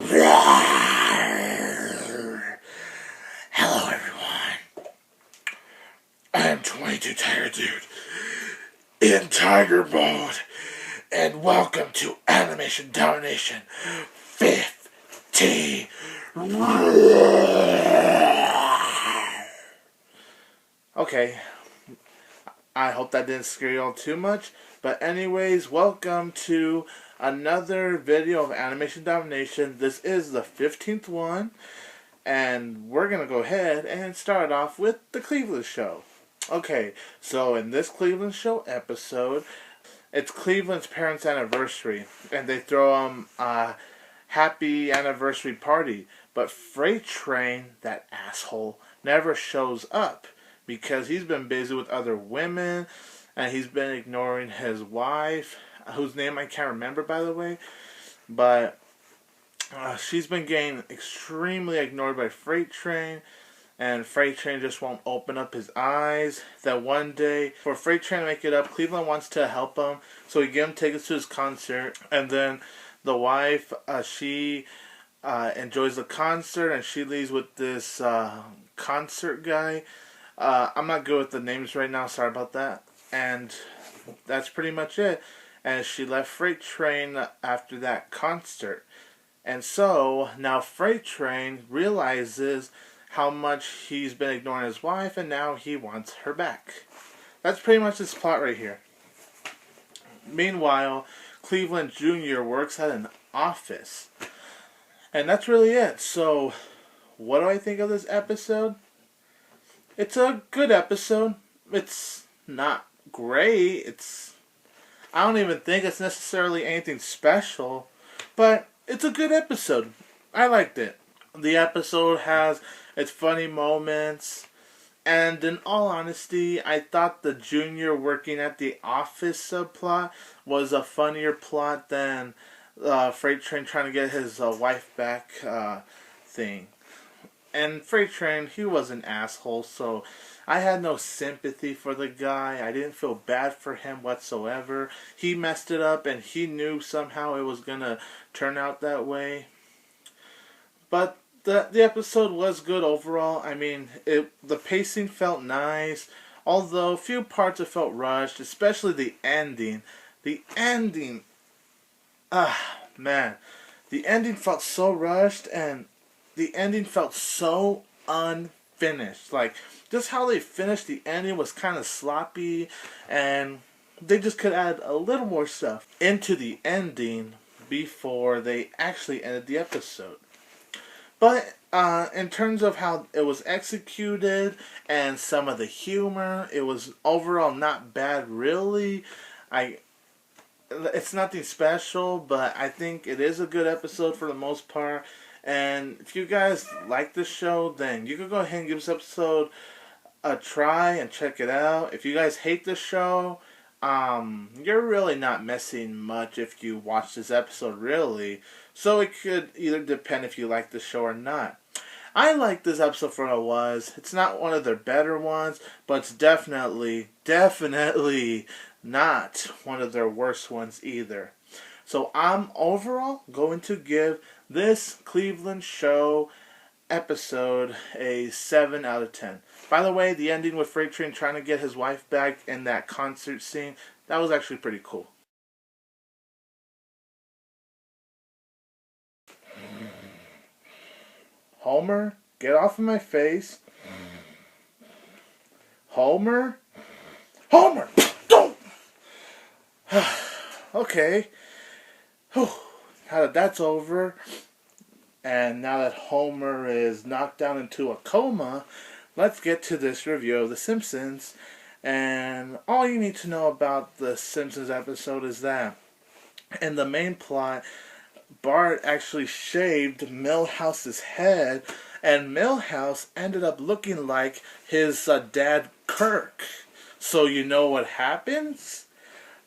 Hello everyone, I am 22 Tiger Dude in Tiger Mode, and welcome to Animation Domination 50. Okay, I hope that didn't scare you all too much, but anyways, welcome to another video of Animation Domination. This is the 15th one. And we're going to go ahead and start off with the Cleveland Show. Okay, so in this Cleveland Show episode, it's Cleveland's parents' anniversary. And they throw them a happy anniversary party. But Freight Train, that asshole, never shows up. Because he's been busy with other women. And he's been ignoring his wife, whose name I can't remember, by the way. But she's been getting extremely ignored by Freight Train, and Freight Train just won't open up his eyes. That one day, for Freight Train to make it up, Cleveland wants to help him, so he gives him tickets to his concert, and then the wife, she enjoys the concert, and she leaves with this concert guy. I'm not good with the names right now, sorry about that. And that's pretty much it. And she left Freight Train after that concert. And so, now Freight Train realizes how much he's been ignoring his wife, and now he wants her back. That's pretty much this plot right here. Meanwhile, Cleveland Jr. works at an office. And that's really it. So, what do I think of this episode? It's a good episode. It's not great. I don't even think it's necessarily anything special. But it's a good episode. I liked it. The episode has its funny moments. And in all honesty, I thought the Junior working at the office subplot was a funnier plot than Freight Train trying to get his wife back thing. And Freight Train, he was an asshole, so I had no sympathy for the guy. I didn't feel bad for him whatsoever. He messed it up, and he knew somehow it was going to turn out that way. But the episode was good overall. I mean, the pacing felt nice, although a few parts it felt rushed, especially the ending. The ending, man. The ending felt so rushed, and the ending felt so unfinished. Like, just how they finished the ending was kind of sloppy, and they just could add a little more stuff into the ending before they actually ended the episode. But in terms of how it was executed and some of the humor, it was overall not bad, really. It's nothing special, but I think it is a good episode for the most part. And if you guys like this show, then you can go ahead and give this episode a try and check it out. If you guys hate this show, you're really not missing much if you watch this episode, really. So it could either depend if you like the show or not. I like this episode for what it was. It's not one of their better ones, but it's definitely not one of their worst ones either. So I'm overall going to give this Cleveland Show episode a 7 out of 10. By the way, the ending with Freight Train trying to get his wife back in that concert scene, that was actually pretty cool. Homer, get off of my face. Homer? Homer! Don't! Okay. Now that that's over, and now that Homer is knocked down into a coma, let's get to this review of The Simpsons. And all you need to know about The Simpsons episode is that in the main plot, Bart actually shaved Milhouse's head, and Milhouse ended up looking like his dad, Kirk. So you know what happens?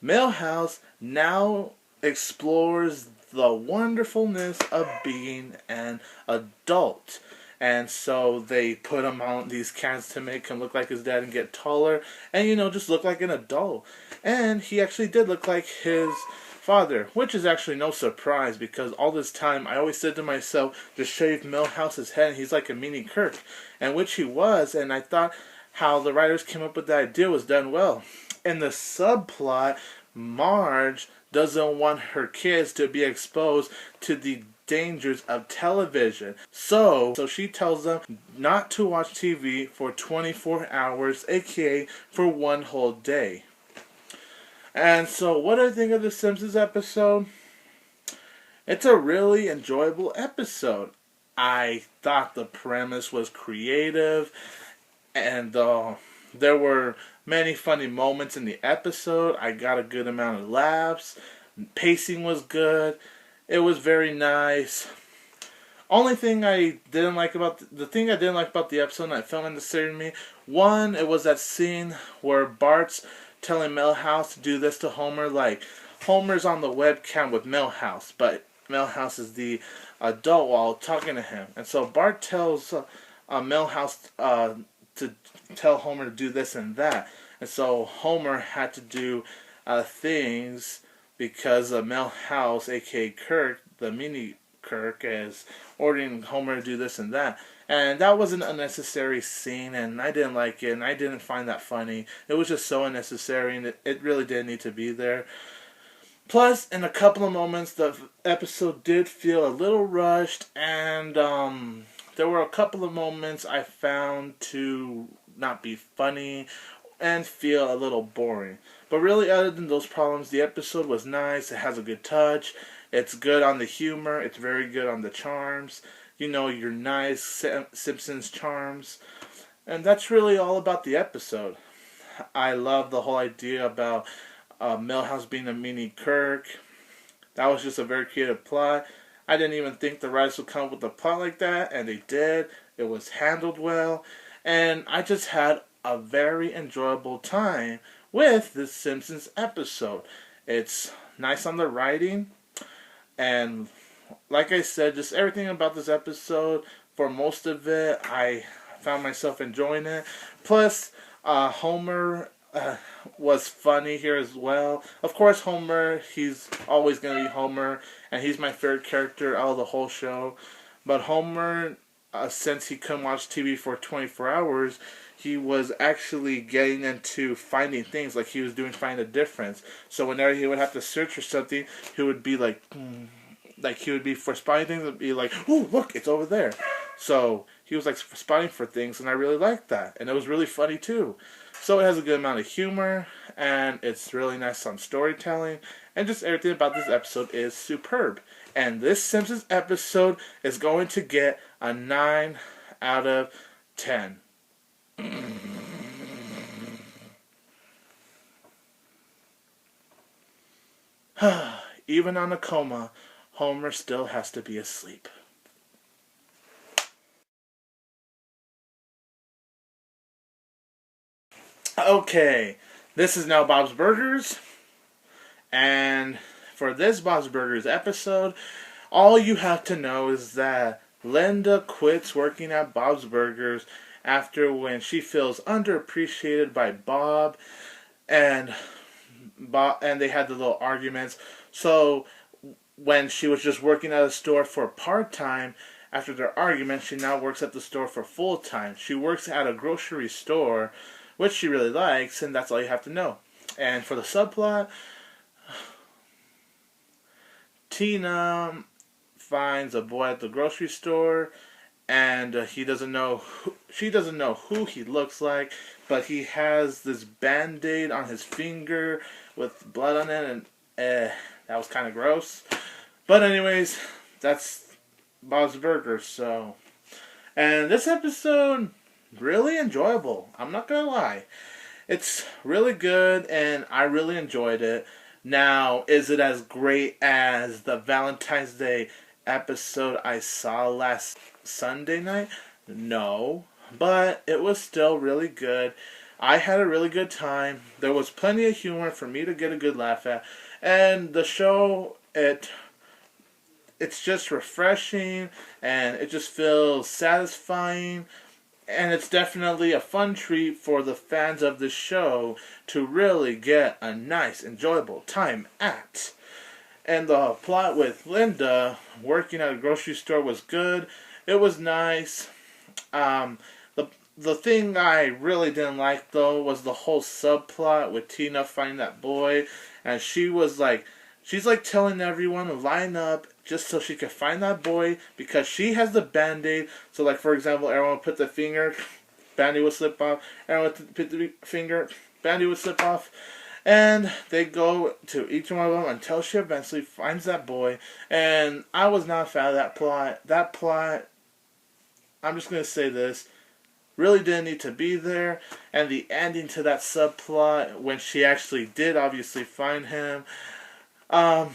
Milhouse now explores the wonderfulness of being an adult. And so they put him on these cans to make him look like his dad and get taller and, just look like an adult. And he actually did look like his father, which is actually no surprise because all this time I always said to myself, just shave Milhouse's head and he's like a mini Kirk, and which he was, and I thought how the writers came up with the idea was done well. In the subplot, Marge doesn't want her kids to be exposed to the dangers of television. So she tells them not to watch TV for 24 hours, aka for one whole day. And so what do I think of the Simpsons episode? It's a really enjoyable episode. I thought the premise was creative, and there were many funny moments in the episode. I got a good amount of laughs. Pacing was good. It was very nice. Only thing I didn't like about the episode, and I felt unnecessary to me. One, it was that scene where Bart's telling Milhouse to do this to Homer. Like, Homer's on the webcam with Milhouse, but Milhouse is the adult while talking to him, and so Bart tells Milhouse to tell Homer to do this and that, and so Homer had to do things because Milhouse, aka Kirk, the mini Kirk, is ordering Homer to do this and that. And that was an unnecessary scene, and I didn't like it, and I didn't find that funny. It was just so unnecessary, and it really didn't need to be there. Plus, in a couple of moments, the episode did feel a little rushed, and there were a couple of moments I found to not be funny and feel a little boring. But really, other than those problems, the episode was nice. It has a good touch. It's good on the humor. It's very good on the charms. You know, your nice Simpsons charms. And that's really all about the episode. I love the whole idea about Milhouse being a mini Kirk. That was just a very creative plot. I didn't even think the writers would come up with a plot like that, and they did. It was handled well. And I just had a very enjoyable time with this Simpsons episode. It's nice on the writing, and like I said, just everything about this episode, for most of it, I found myself enjoying it. Plus, Homer was funny here as well. Of course, Homer, he's always going to be Homer, and he's my favorite character out of the whole show. But Homer, since he couldn't watch TV for 24 hours, he was actually getting into finding things, like he was doing Find the Difference. So whenever he would have to search for something, he would be like he would be for spotting things and be like, "Ooh, look, it's over there." So he was like spotting for things, and I really liked that, and it was really funny too. So it has a good amount of humor, and it's really nice on storytelling, and just everything about this episode is superb. And this Simpsons episode is going to get a 9 out of 10. Even on a coma, Homer still has to be asleep. Okay, this is now Bob's Burgers, and for this Bob's Burgers episode, all you have to know is that Linda quits working at Bob's Burgers after when she feels underappreciated by Bob, and they had the little arguments. So when she was just working at a store for part-time, after their argument, she now works at the store for full-time. She works at a grocery store, which she really likes, and that's all you have to know. And for the subplot, Tina finds a boy at the grocery store, and she doesn't know who he looks like, but he has this band-aid on his finger with blood on it, and that was kind of gross. But anyways, that's Bob's Burgers. So, and this episode, really enjoyable. I'm not gonna lie, it's really good, and I really enjoyed it. Now, is it as great as the Valentine's Day episode I saw last Sunday night? No, but it was still really good. I had a really good time. There was plenty of humor for me to get a good laugh at, and the show, it's just refreshing, and it just feels satisfying, and it's definitely a fun treat for the fans of the show to really get a nice, enjoyable time at. And the plot with Linda working at a grocery store was good. It was nice. Um, the thing I really didn't like though was the whole subplot with Tina finding that boy, and she's like telling everyone to line up just so she could find that boy because she has the Band-Aid. So like for example, everyone would put the finger, Band-Aid would slip off. Everyone would put the finger, Band-Aid would slip off. And they go to each one of them until she eventually finds that boy. And I was not a fan of that plot. That plot, I'm just going to say this, really didn't need to be there. And the ending to that subplot, when she actually did obviously find him, kind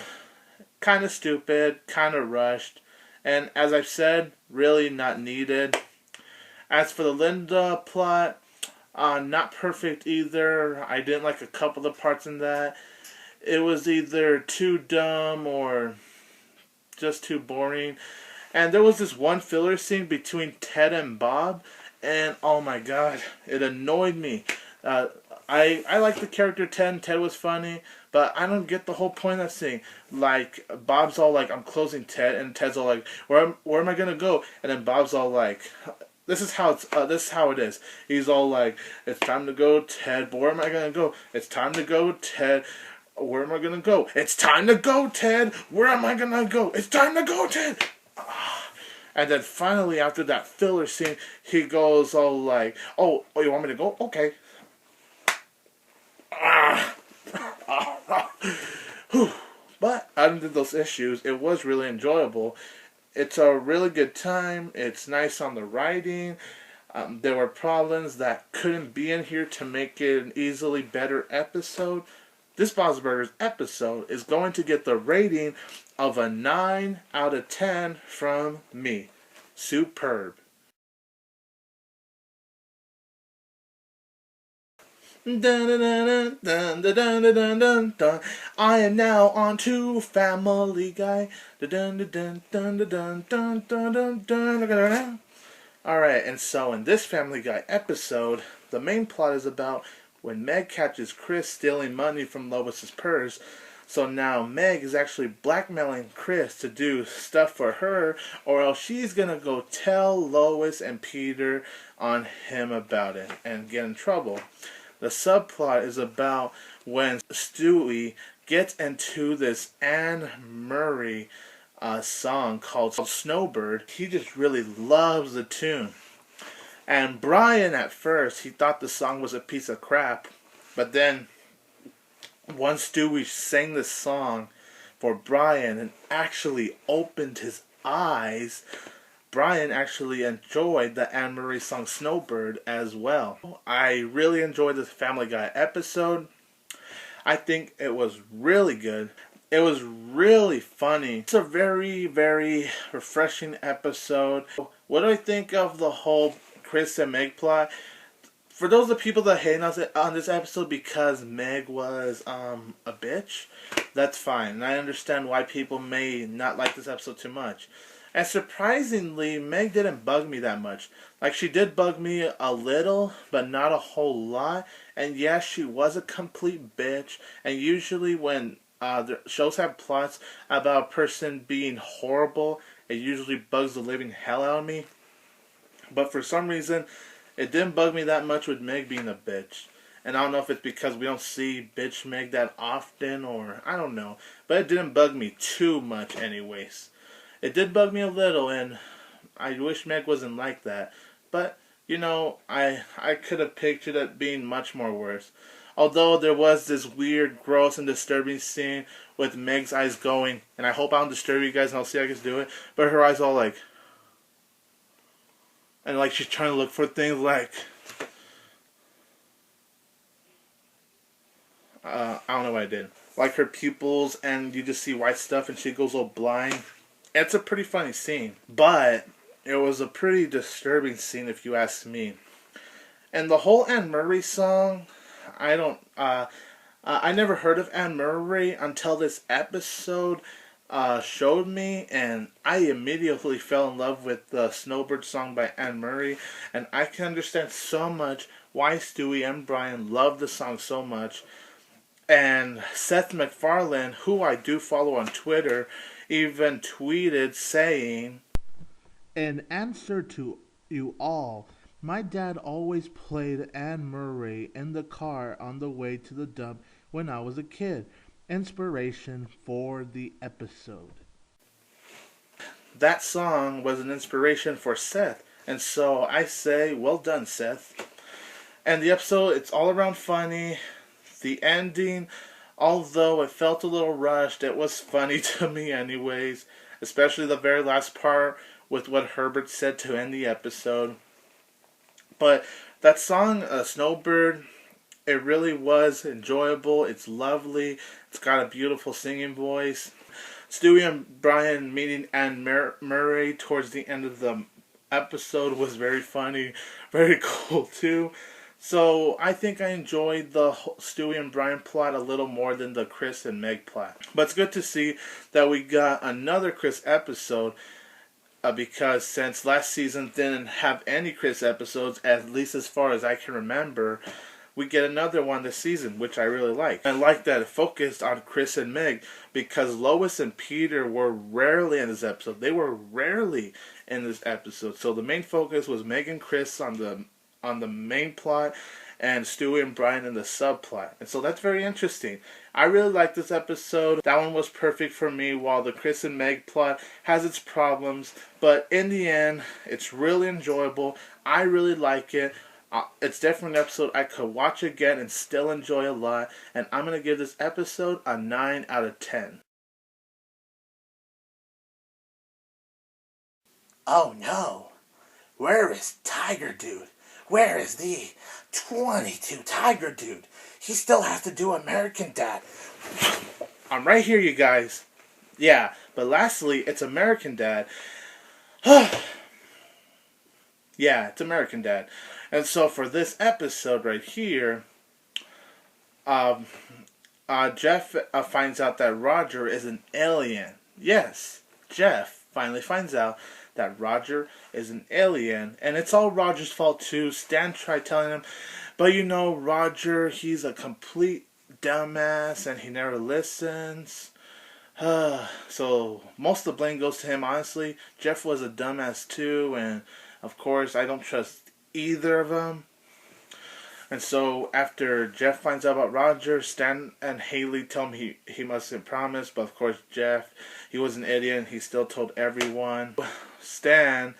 of stupid, kind of rushed. And as I've said, really not needed. As for the Linda plot, not perfect either. I didn't like a couple of parts in that. It was either too dumb or just too boring. And there was this one filler scene between Ted and Bob, and oh my god, it annoyed me. I like the character Ted, and Ted was funny, but I don't get the whole point of that scene. Like, Bob's all like, I'm closing Ted, and Ted's all like, where am I gonna go? And then Bob's all like, this is how it is. He's all like, it's time to go, Ted. But where am I gonna go? It's time to go, Ted. Where am I gonna go? It's time to go, Ted. Where am I gonna go? It's time to go, Ted. And then finally, after that filler scene, he goes all like, "Oh, you want me to go? Okay." But other than those issues, it was really enjoyable. It's a really good time. It's nice on the writing. There were problems that couldn't be in here to make it an easily better episode. This Bob's Burgers episode is going to get the rating of a 9 out of 10 from me. Superb. Dun, dun, dun, dun, dun, dun, dun, dun, dun. I am now on to Family Guy. Dun, dun, dun, dun, dun, dun, dun, dun, dun, dun, dun. Alright, and so in this Family Guy episode, the main plot is about when Meg catches Chris stealing money from Lois's purse. So now Meg is actually blackmailing Chris to do stuff for her, or else she's gonna go tell Lois and Peter on him about it and get in trouble. The subplot is about when Stewie gets into this Anne Murray song called Snowbird. He just really loves the tune. And Brian, at first, he thought the song was a piece of crap. But then, once Stewie sang the song for Brian and actually opened his eyes, Brian actually enjoyed the Anne Murray song Snowbird as well. I really enjoyed this Family Guy episode. I think it was really good. It was really funny. It's a very, very refreshing episode. What do I think of the whole Chris and Meg plot? For those of the people that hate on this episode because Meg was a bitch, that's fine. And I understand why people may not like this episode too much. And surprisingly, Meg didn't bug me that much. Like, she did bug me a little, but not a whole lot. And yes, she was a complete bitch. And usually when the shows have plots about a person being horrible, it usually bugs the living hell out of me. But for some reason, it didn't bug me that much with Meg being a bitch. And I don't know if it's because we don't see bitch Meg that often, or I don't know. But it didn't bug me too much anyways. It did bug me a little, and I wish Meg wasn't like that. But, you know, I could have pictured it being much more worse. Although there was this weird, gross, and disturbing scene with Meg's eyes going, and I hope I don't disturb you guys and I'll see how I can do it, but her eyes all like, and like she's trying to look for things like, I don't know what I did. Like her pupils, and you just see white stuff and she goes all blind. It's a pretty funny scene, but it was a pretty disturbing scene if you ask me. And the whole Anne Murray song, I never heard of Anne Murray until this episode showed me, and I immediately fell in love with the Snowbird song by Anne Murray, and I can understand so much why Stewie and Brian love the song so much. And Seth MacFarlane, who I do follow on Twitter, even tweeted saying, "In answer to you all, my dad always played Anne Murray in the car on the way to the dump when I was a kid. Inspiration for the episode." That song was an inspiration for Seth. And so I say, well done, Seth. And the episode, it's all around funny. The ending, although it felt a little rushed, it was funny to me anyways. Especially the very last part with what Herbert said to end the episode. But that song, Snowbird, it really was enjoyable. It's lovely. It's got a beautiful singing voice. Stewie and Brian meeting Anne Murray towards the end of the episode was very funny. Very cool too. So I think I enjoyed the Stewie and Brian plot a little more than the Chris and Meg plot. But it's good to see that we got another Chris episode. Because since last season didn't have any Chris episodes, at least as far as I can remember, we get another one this season, which I really like. I like that it focused on Chris and Meg, because Lois and Peter were rarely in this episode. They were rarely in this episode. So the main focus was Meg and Chris on the main plot, and Stewie and Brian in the subplot. And so that's very interesting. I really like this episode. That one was perfect for me, while the Chris and Meg plot has its problems. But in the end, it's really enjoyable. I really like it. It's definitely an episode I could watch again and still enjoy a lot. And I'm going to give this episode a 9 out of 10. Oh no! Where is Tiger Dude? Where is the 22 Tiger Dude? He still has to do American Dad. I'm right here, you guys. Yeah, but lastly, it's American Dad. Yeah, it's American Dad. And so for this episode right here, Jeff finds out that Roger is an alien. Yes, Jeff finally finds out that Roger is an alien. And it's all Roger's fault too. Stan tried telling him, but you know, Roger, he's a complete dumbass and he never listens. So most of the blame goes to him, honestly. Jeff was a dumbass too, and of course I don't trust either of them. And so after Jeff finds out about Roger, Stan and Haley tell him he mustn't promise, but of course Jeff, he was an idiot and he still told everyone. Stan,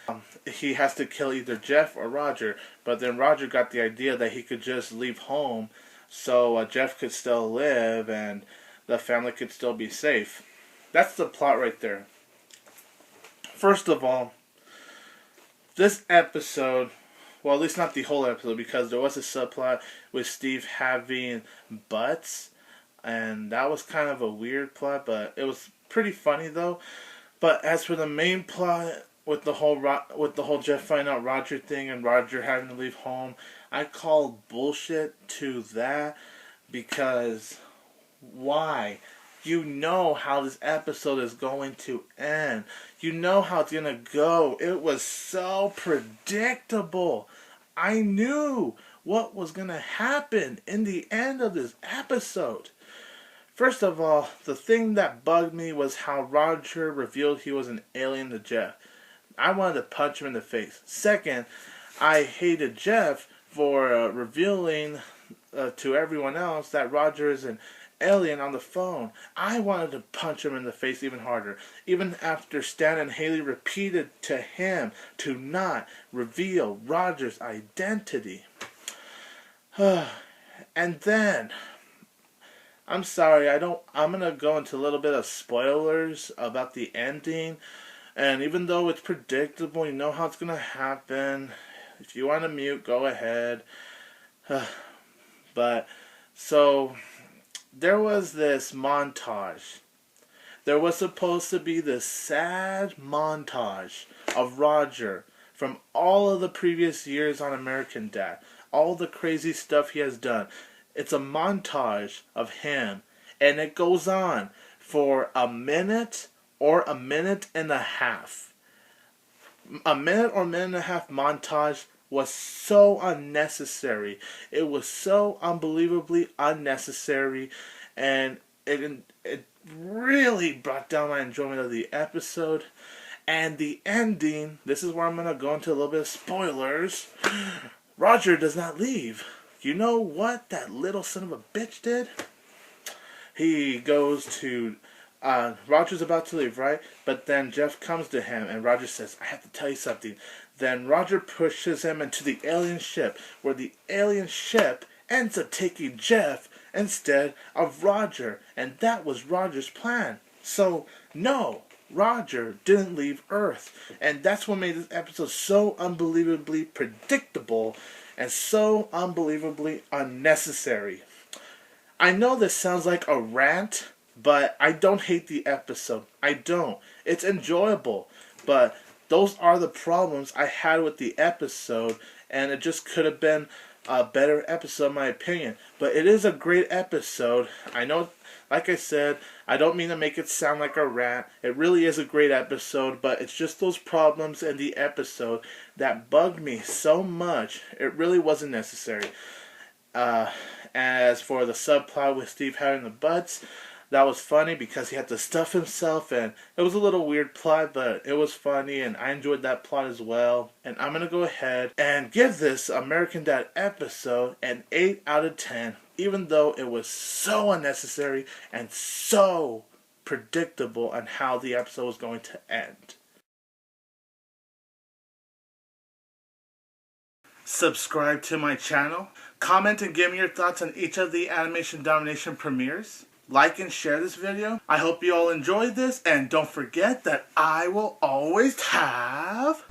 he has to kill either Jeff or Roger, but then Roger got the idea that he could just leave home so Jeff could still live and the family could still be safe. That's the plot right there. First of all, this episode, well, at least not the whole episode, because there was a subplot with Steve having butts, and that was kind of a weird plot, but it was pretty funny though. But as for the main plot with the whole Jeff finding out Roger thing and Roger having to leave home, I call bullshit to that, because why? You know how this episode is going to end. You know how it's going to go. It was so predictable. I knew what was going to happen in the end of this episode. First of all, the thing that bugged me was how Roger revealed he was an alien to Jeff. I wanted to punch him in the face. Second, I hated Jeff for revealing to everyone else that Roger is an alien on the phone. I wanted to punch him in the face even harder, even after Stan and Haley repeated to him to not reveal Roger's identity. And then, I'm sorry, I'm gonna go into a little bit of spoilers about the ending, and even though it's predictable, you know how it's gonna happen. If you want to mute, go ahead. But, so, there was this montage. There was supposed to be this sad montage of Roger from all of the previous years on American Dad. All the crazy stuff he has done. It's a montage of him. And it goes on for a minute or a minute and a half. A minute or minute and a half montage was so unnecessary. It was so unbelievably unnecessary, and it really brought down my enjoyment of the episode. And the ending, this is where I'm going to go into a little bit of spoilers. Roger does not leave. You know what that little son of a bitch did? He goes to... Roger's about to leave, right? But then Jeff comes to him, and Roger says, I have to tell you something. Then Roger pushes him into the alien ship, where the alien ship ends up taking Jeff instead of Roger. And that was Roger's plan. So, no, Roger didn't leave Earth. And that's what made this episode so unbelievably predictable and so unbelievably unnecessary. I know this sounds like a rant, but I don't hate the episode. I don't. It's enjoyable. But those are the problems I had with the episode, and it just could have been a better episode in my opinion. But it is a great episode. I know, like I said, I don't mean to make it sound like a rant. It really is a great episode, but it's just those problems in the episode that bugged me so much. It really wasn't necessary. As for the subplot with Steve having the butts, that was funny because he had to stuff himself, and it was a little weird plot, but it was funny, and I enjoyed that plot as well. And I'm going to go ahead and give this American Dad episode an 8 out of 10, even though it was so unnecessary and so predictable on how the episode was going to end. Subscribe to my channel, comment and give me your thoughts on each of the Animation Domination premieres. Like and share this video. I hope you all enjoyed this, and don't forget that I will always have